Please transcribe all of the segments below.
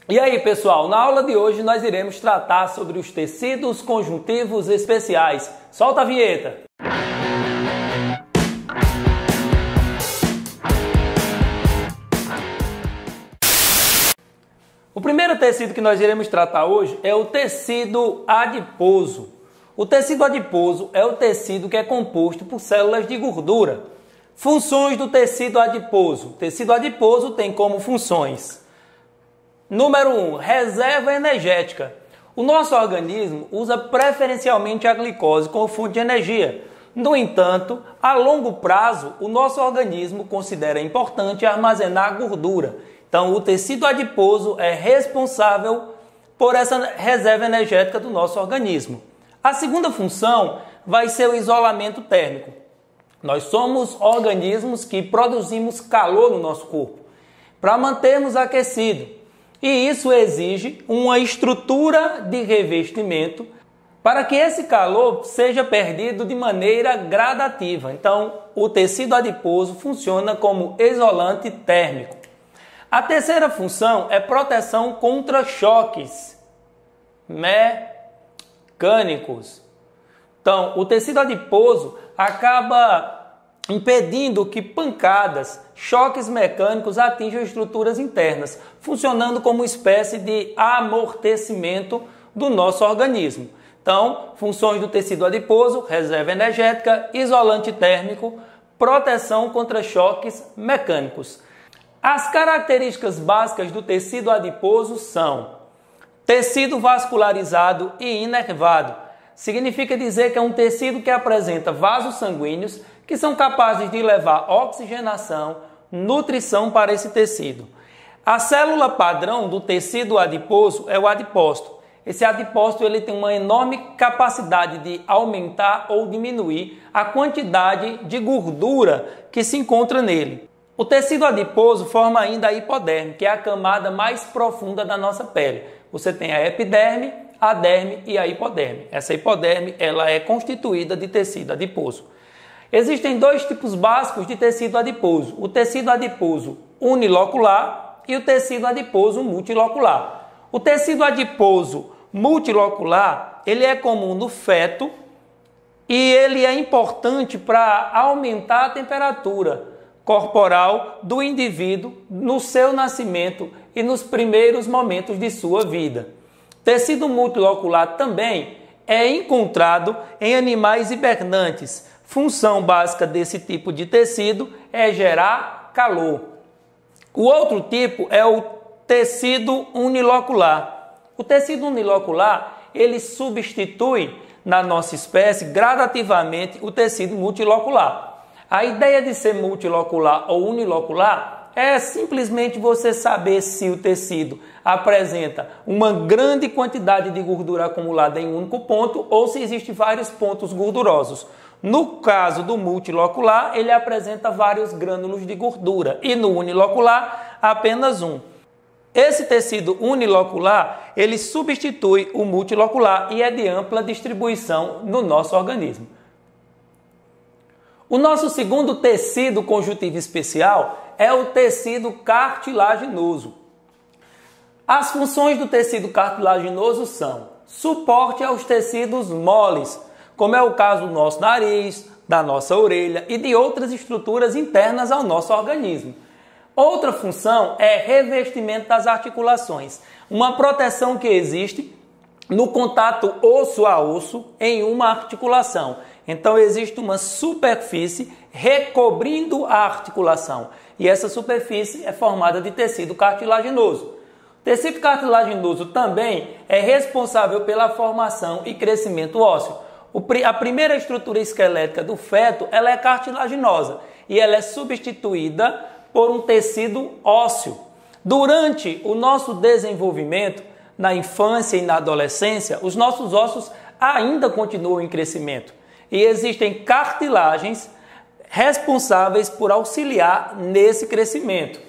E aí, pessoal, na aula de hoje nós iremos tratar sobre os tecidos conjuntivos especiais. Solta a vinheta! O primeiro tecido que nós iremos tratar hoje é o tecido adiposo. O tecido adiposo é o tecido que é composto por células de gordura. Funções do tecido adiposo. O tecido adiposo tem como funções: número 1, reserva energética. O nosso organismo usa preferencialmente a glicose como fonte de energia. No entanto, a longo prazo, o nosso organismo considera importante armazenar gordura. Então, o tecido adiposo é responsável por essa reserva energética do nosso organismo. A segunda função vai ser o isolamento térmico. Nós somos organismos que produzimos calor no nosso corpo para mantermos aquecido. E isso exige uma estrutura de revestimento para que esse calor seja perdido de maneira gradativa. Então, o tecido adiposo funciona como isolante térmico. A terceira função é proteção contra choques mecânicos. Então, o tecido adiposo acaba impedindo que pancadas, choques mecânicos atinjam estruturas internas, funcionando como uma espécie de amortecimento do nosso organismo. Então, funções do tecido adiposo: reserva energética, isolante térmico, proteção contra choques mecânicos. As características básicas do tecido adiposo são tecido vascularizado e inervado. Significa dizer que é um tecido que apresenta vasos sanguíneos que são capazes de levar oxigenação, nutrição para esse tecido. A célula padrão do tecido adiposo é o adipócito. Esse adipócito ele tem uma enorme capacidade de aumentar ou diminuir a quantidade de gordura que se encontra nele. O tecido adiposo forma ainda a hipoderme, que é a camada mais profunda da nossa pele. Você tem a epiderme, a derme e a hipoderme. Essa hipoderme ela é constituída de tecido adiposo. Existem dois tipos básicos de tecido adiposo: o tecido adiposo unilocular e o tecido adiposo multilocular. O tecido adiposo multilocular ele é comum no feto e ele é importante para aumentar a temperatura corporal do indivíduo no seu nascimento e nos primeiros momentos de sua vida. Tecido multilocular também é encontrado em animais hibernantes. Função básica desse tipo de tecido é gerar calor. O outro tipo é o tecido unilocular. O tecido unilocular, ele substitui na nossa espécie gradativamente o tecido multilocular. A ideia de ser multilocular ou unilocular é simplesmente você saber se o tecido apresenta uma grande quantidade de gordura acumulada em um único ponto ou se existem vários pontos gordurosos. No caso do multilocular, ele apresenta vários grânulos de gordura e no unilocular, apenas um. Esse tecido unilocular, ele substitui o multilocular e é de ampla distribuição no nosso organismo. O nosso segundo tecido conjuntivo especial é o tecido cartilaginoso. As funções do tecido cartilaginoso são suporte aos tecidos moles, como é o caso do nosso nariz, da nossa orelha e de outras estruturas internas ao nosso organismo. Outra função é revestimento das articulações, uma proteção que existe no contato osso a osso em uma articulação. Então existe uma superfície recobrindo a articulação e essa superfície é formada de tecido cartilaginoso. O tecido cartilaginoso também é responsável pela formação e crescimento ósseo. A primeira estrutura esquelética do feto ela é cartilaginosa e ela é substituída por um tecido ósseo. Durante o nosso desenvolvimento, na infância e na adolescência, os nossos ossos ainda continuam em crescimento. E existem cartilagens responsáveis por auxiliar nesse crescimento.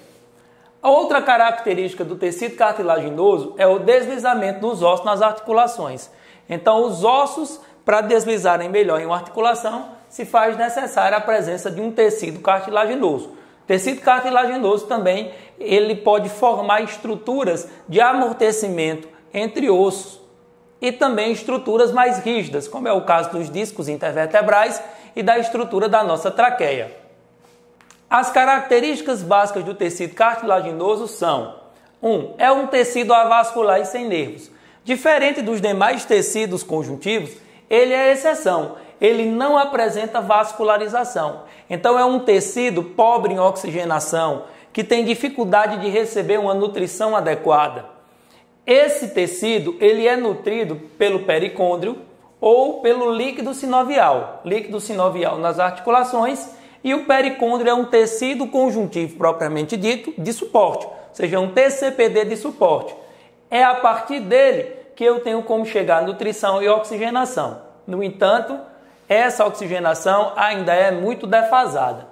A outra característica do tecido cartilaginoso é o deslizamento dos ossos nas articulações. Então, os ossos, para deslizarem melhor em uma articulação, se faz necessária a presença de um tecido cartilaginoso. Tecido cartilaginoso também, ele pode formar estruturas de amortecimento entre ossos e também estruturas mais rígidas, como é o caso dos discos intervertebrais e da estrutura da nossa traqueia. As características básicas do tecido cartilaginoso são: 1. É um tecido avascular e sem nervos. Diferente dos demais tecidos conjuntivos, ele é exceção. Ele não apresenta vascularização. Então é um tecido pobre em oxigenação, que tem dificuldade de receber uma nutrição adequada. Esse tecido ele é nutrido pelo pericôndrio ou pelo líquido sinovial nas articulações, e o pericôndrio é um tecido conjuntivo propriamente dito de suporte, ou seja, um TCPD de suporte. É a partir dele que eu tenho como chegar à nutrição e oxigenação. No entanto, essa oxigenação ainda é muito defasada.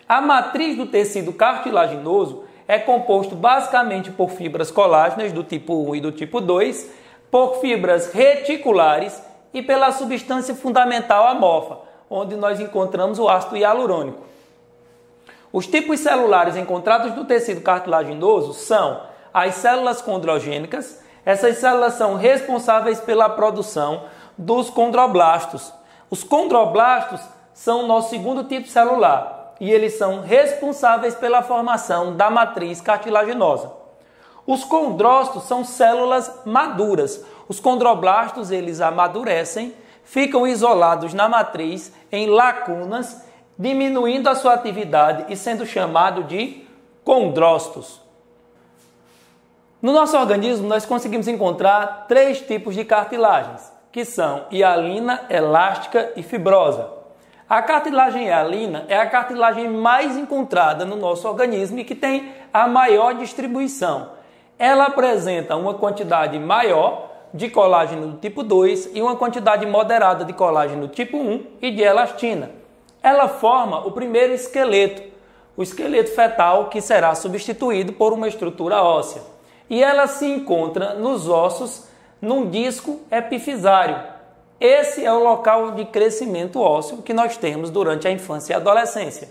A matriz do tecido cartilaginoso é composto basicamente por fibras colágenas do tipo 1 e do tipo 2, por fibras reticulares e pela substância fundamental amorfa, onde nós encontramos o ácido hialurônico. Os tipos celulares encontrados no tecido cartilaginoso são as células condrogênicas. Essas células são responsáveis pela produção dos condroblastos. Os condroblastos são o nosso segundo tipo celular e eles são responsáveis pela formação da matriz cartilaginosa. Os condrócitos são células maduras. Os condroblastos eles amadurecem, ficam isolados na matriz em lacunas, diminuindo a sua atividade e sendo chamado de condrócitos. No nosso organismo, nós conseguimos encontrar 3 tipos de cartilagens, que são hialina, elástica e fibrosa. A cartilagem hialina é a cartilagem mais encontrada no nosso organismo e que tem a maior distribuição. Ela apresenta uma quantidade maior de colágeno do tipo 2 e uma quantidade moderada de colágeno do tipo 1 e de elastina. Ela forma o primeiro esqueleto, o esqueleto fetal, que será substituído por uma estrutura óssea. E ela se encontra nos ossos, num disco epifisário. Esse é o local de crescimento ósseo que nós temos durante a infância e a adolescência.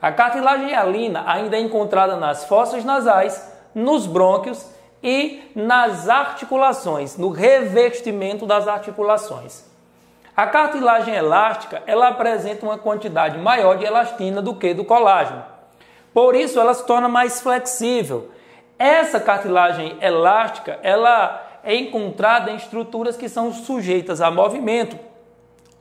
A cartilagem hialina ainda é encontrada nas fossas nasais, nos brônquios e nas articulações, no revestimento das articulações. A cartilagem elástica, ela apresenta uma quantidade maior de elastina do que do colágeno. Por isso, ela se torna mais flexível. Essa cartilagem elástica, ela é encontrada em estruturas que são sujeitas a movimento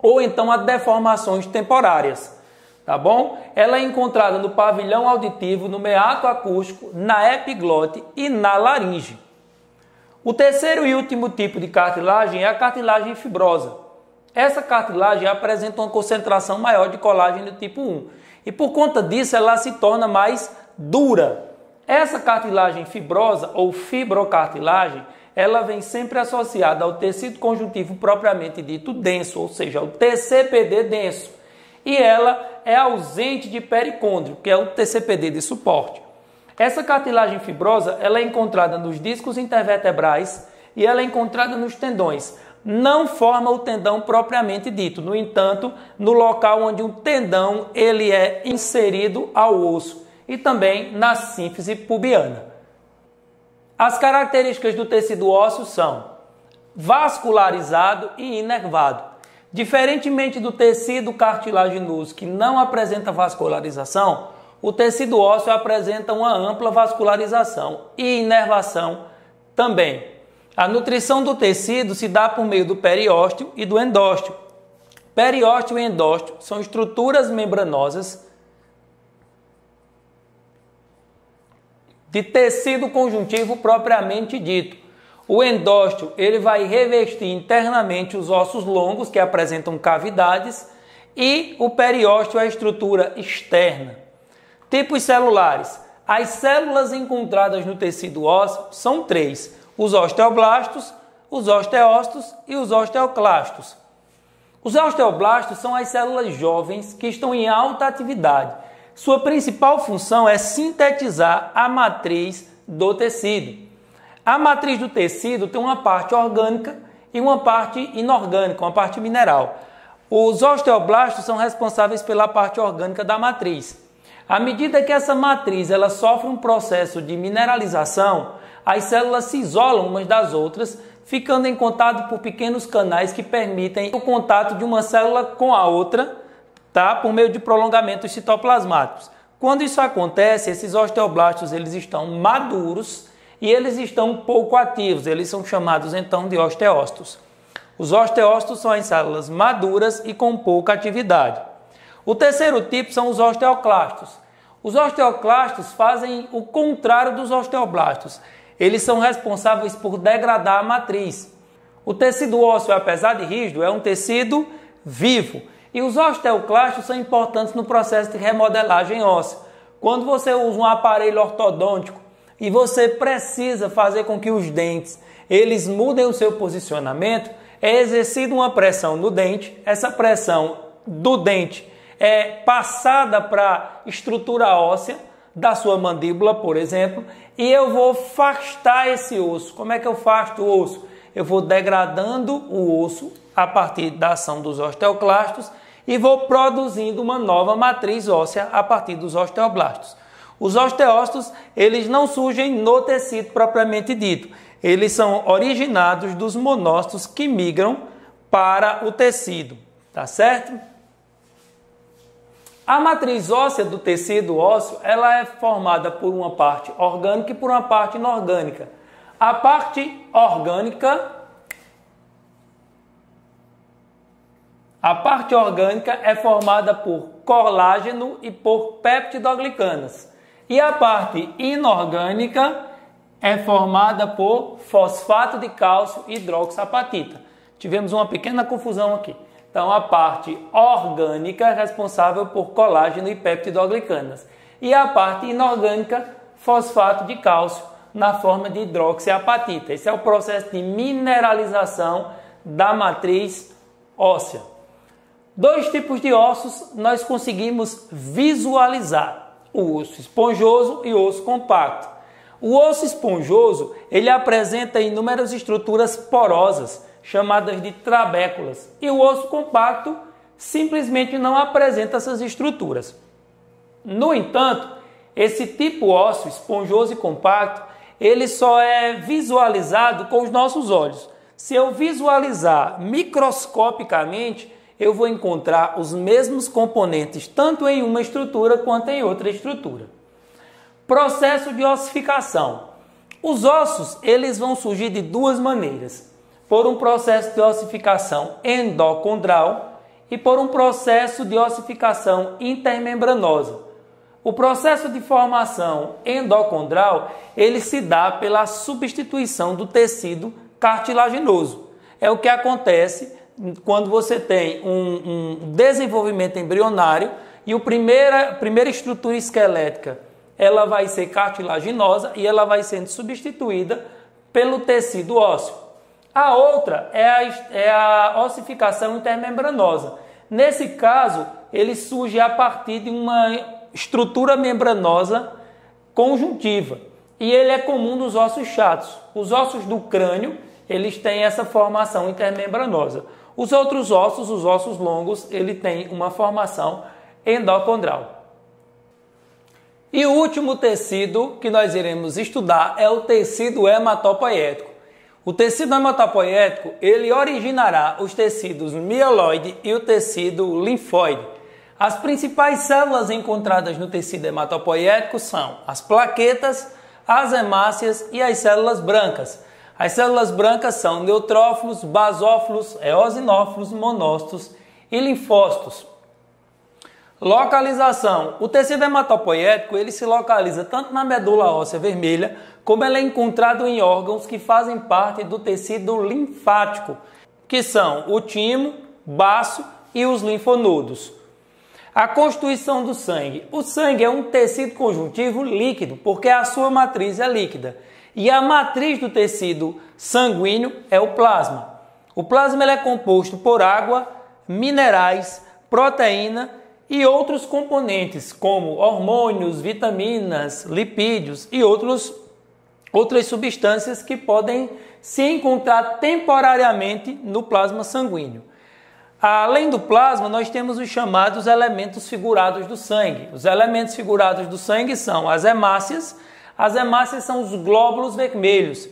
ou então a deformações temporárias, tá bom? Ela é encontrada no pavilhão auditivo, no meato acústico, na epiglote e na laringe. O terceiro e último tipo de cartilagem é a cartilagem fibrosa. Essa cartilagem apresenta uma concentração maior de colágeno do tipo 1 e por conta disso ela se torna mais dura. Essa cartilagem fibrosa ou fibrocartilagem, ela vem sempre associada ao tecido conjuntivo propriamente dito denso, ou seja, ao TCPD denso. E ela é ausente de pericôndrio, que é o TCPD de suporte. Essa cartilagem fibrosa, ela é encontrada nos discos intervertebrais e ela é encontrada nos tendões. Não forma o tendão propriamente dito, no entanto, no local onde o tendão ele é inserido ao osso e também na sínfise pubiana. As características do tecido ósseo são vascularizado e inervado. Diferentemente do tecido cartilaginoso, que não apresenta vascularização, o tecido ósseo apresenta uma ampla vascularização e inervação também. A nutrição do tecido se dá por meio do periósteo e do endósteo. Periósteo e endósteo são estruturas membranosas de tecido conjuntivo propriamente dito. O endósteo ele vai revestir internamente os ossos longos que apresentam cavidades e o periósteo é a estrutura externa. Tipos celulares. As células encontradas no tecido ósseo são 3. Os osteoblastos, os osteócitos e os osteoclastos. Os osteoblastos são as células jovens que estão em alta atividade. Sua principal função é sintetizar a matriz do tecido. A matriz do tecido tem uma parte orgânica e uma parte inorgânica, uma parte mineral. Os osteoblastos são responsáveis pela parte orgânica da matriz. À medida que essa matriz ela sofre um processo de mineralização, as células se isolam umas das outras, ficando em contato por pequenos canais que permitem o contato de uma célula com a outra, tá? Por meio de prolongamentos citoplasmáticos. Quando isso acontece, esses osteoblastos eles estão maduros e eles estão pouco ativos, eles são chamados então de osteócitos. Os osteócitos são as células maduras e com pouca atividade. O terceiro tipo são os osteoclastos. Os osteoclastos fazem o contrário dos osteoblastos. Eles são responsáveis por degradar a matriz. O tecido ósseo, apesar de rígido, é um tecido vivo. E os osteoclastos são importantes no processo de remodelagem óssea. Quando você usa um aparelho ortodôntico e você precisa fazer com que os dentes eles mudem o seu posicionamento, é exercida uma pressão no dente. Essa pressão do dente é passada para a estrutura óssea da sua mandíbula, por exemplo, e eu vou afastar esse osso. Como é que eu afasto o osso? Eu vou degradando o osso a partir da ação dos osteoclastos e vou produzindo uma nova matriz óssea a partir dos osteoblastos. Os osteócitos, eles não surgem no tecido propriamente dito. Eles são originados dos monócitos que migram para o tecido, tá certo? A matriz óssea do tecido ósseo, ela é formada por uma parte orgânica e por uma parte inorgânica. A parte orgânica é formada por colágeno e por peptidoglicanas. E a parte inorgânica é formada por fosfato de cálcio e hidroxapatita. Tivemos uma pequena confusão aqui. Então, a parte orgânica é responsável por colágeno e peptidoglicanas. E a parte inorgânica, fosfato de cálcio na forma de hidroxiapatita. Esse é o processo de mineralização da matriz óssea. Dois tipos de ossos nós conseguimos visualizar: o osso esponjoso e o osso compacto. O osso esponjoso, ele apresenta inúmeras estruturas porosas, chamadas de trabéculas, e o osso compacto simplesmente não apresenta essas estruturas. No entanto, esse tipo ósseo, esponjoso e compacto, ele só é visualizado com os nossos olhos. Se eu visualizar microscopicamente, eu vou encontrar os mesmos componentes, tanto em uma estrutura quanto em outra estrutura. Processo de ossificação. Os ossos, eles vão surgir de duas maneiras: por um processo de ossificação endocondral e por um processo de ossificação intermembranosa. O processo de formação endocondral, ele se dá pela substituição do tecido cartilaginoso. É o que acontece quando você tem um desenvolvimento embrionário e a primeira estrutura esquelética ela vai ser cartilaginosa e ela vai sendo substituída pelo tecido ósseo. A outra é a ossificação intermembranosa. Nesse caso, ele surge a partir de uma estrutura membranosa conjuntiva. E ele é comum nos ossos chatos. Os ossos do crânio, eles têm essa formação intermembranosa. Os outros ossos, os ossos longos, ele tem uma formação endocondral. E o último tecido que nós iremos estudar é o tecido hematopoético. O tecido hematopoético, ele originará os tecidos mieloide e o tecido linfóide. As principais células encontradas no tecido hematopoético são as plaquetas, as hemácias e as células brancas. As células brancas são neutrófilos, basófilos, eosinófilos, monócitos e linfócitos. Localização. O tecido hematopoético ele se localiza tanto na medula óssea vermelha, como ele é encontrado em órgãos que fazem parte do tecido linfático, que são o timo, baço e os linfonodos. A constituição do sangue. O sangue é um tecido conjuntivo líquido, porque a sua matriz é líquida. E a matriz do tecido sanguíneo é o plasma. O plasma ele é composto por água, minerais, proteína e outros componentes, como hormônios, vitaminas, lipídios e outras substâncias que podem se encontrar temporariamente no plasma sanguíneo. Além do plasma, nós temos os chamados elementos figurados do sangue. Os elementos figurados do sangue são as hemácias. As hemácias são os glóbulos vermelhos.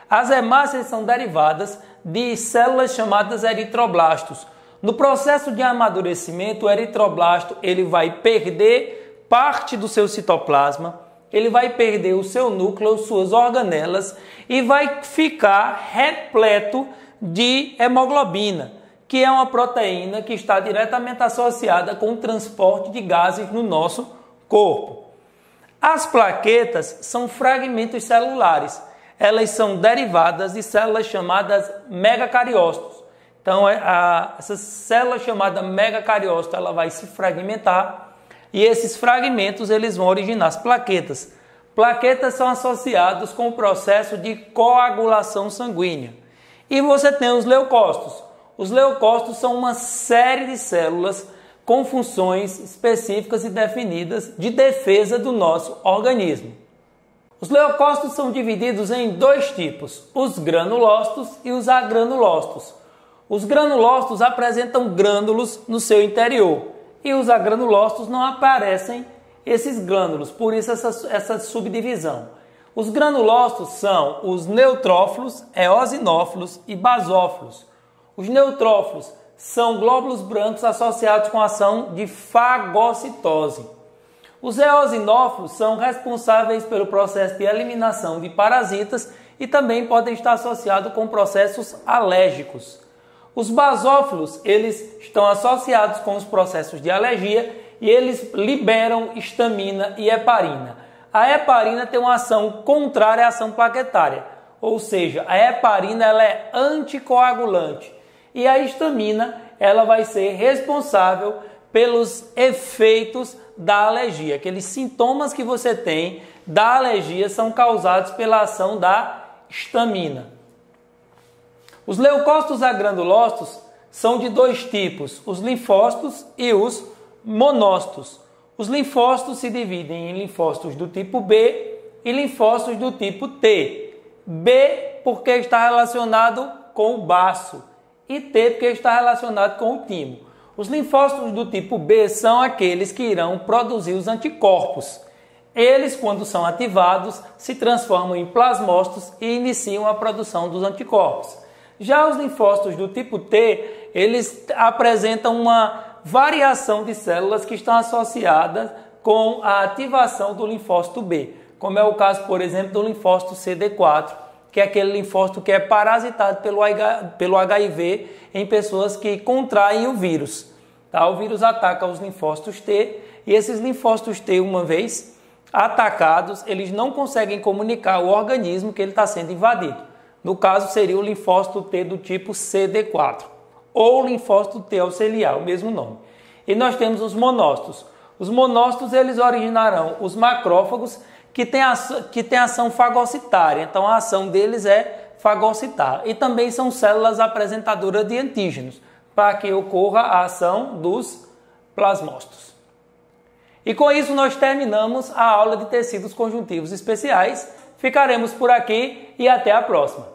As hemácias são derivadas de células chamadas eritroblastos. No processo de amadurecimento, o eritroblasto ele vai perder parte do seu citoplasma, ele vai perder o seu núcleo, suas organelas e vai ficar repleto de hemoglobina, que é uma proteína que está diretamente associada com o transporte de gases no nosso corpo. As plaquetas são fragmentos celulares. Elas são derivadas de células chamadas megacariócitos. Então, essa célula chamada megacariócito, ela vai se fragmentar e esses fragmentos eles vão originar as plaquetas. Plaquetas são associados com o processo de coagulação sanguínea. E você tem os leucócitos. Os leucócitos são uma série de células com funções específicas e definidas de defesa do nosso organismo. Os leucócitos são divididos em dois tipos, os granulócitos e os agranulócitos. Os granulócitos apresentam grânulos no seu interior e os agranulócitos não aparecem esses grânulos, por isso essa subdivisão. Os granulócitos são os neutrófilos, eosinófilos e basófilos. Os neutrófilos são glóbulos brancos associados com a ação de fagocitose. Os eosinófilos são responsáveis pelo processo de eliminação de parasitas e também podem estar associados com processos alérgicos. Os basófilos, eles estão associados com os processos de alergia e eles liberam histamina e heparina. A heparina tem uma ação contrária à ação plaquetária, ou seja, a heparina ela é anticoagulante. E a histamina, ela vai ser responsável pelos efeitos da alergia. Aqueles sintomas que você tem da alergia são causados pela ação da histamina. Os leucócitos agranulócitos são de dois tipos, os linfócitos e os monócitos. Os linfócitos se dividem em linfócitos do tipo B e linfócitos do tipo T. B porque está relacionado com o baço e T porque está relacionado com o timo. Os linfócitos do tipo B são aqueles que irão produzir os anticorpos. Eles, quando são ativados, se transformam em plasmócitos e iniciam a produção dos anticorpos. Já os linfócitos do tipo T, eles apresentam uma variação de células que estão associadas com a ativação do linfócito B, como é o caso, por exemplo, do linfócito CD4, que é aquele linfócito que é parasitado pelo HIV em pessoas que contraem o vírus. Tá? O vírus ataca os linfócitos T e esses linfócitos T, uma vez atacados, eles não conseguem comunicar ao organismo que ele está sendo invadido. No caso, seria o linfócito T do tipo CD4 ou linfócito T auxiliar, o mesmo nome. E nós temos os monócitos. Os monócitos eles originarão os macrófagos que têm ação fagocitária, então a ação deles é fagocitar. E também são células apresentadoras de antígenos, para que ocorra a ação dos plasmócitos. E com isso nós terminamos a aula de tecidos conjuntivos especiais. Ficaremos por aqui e até a próxima.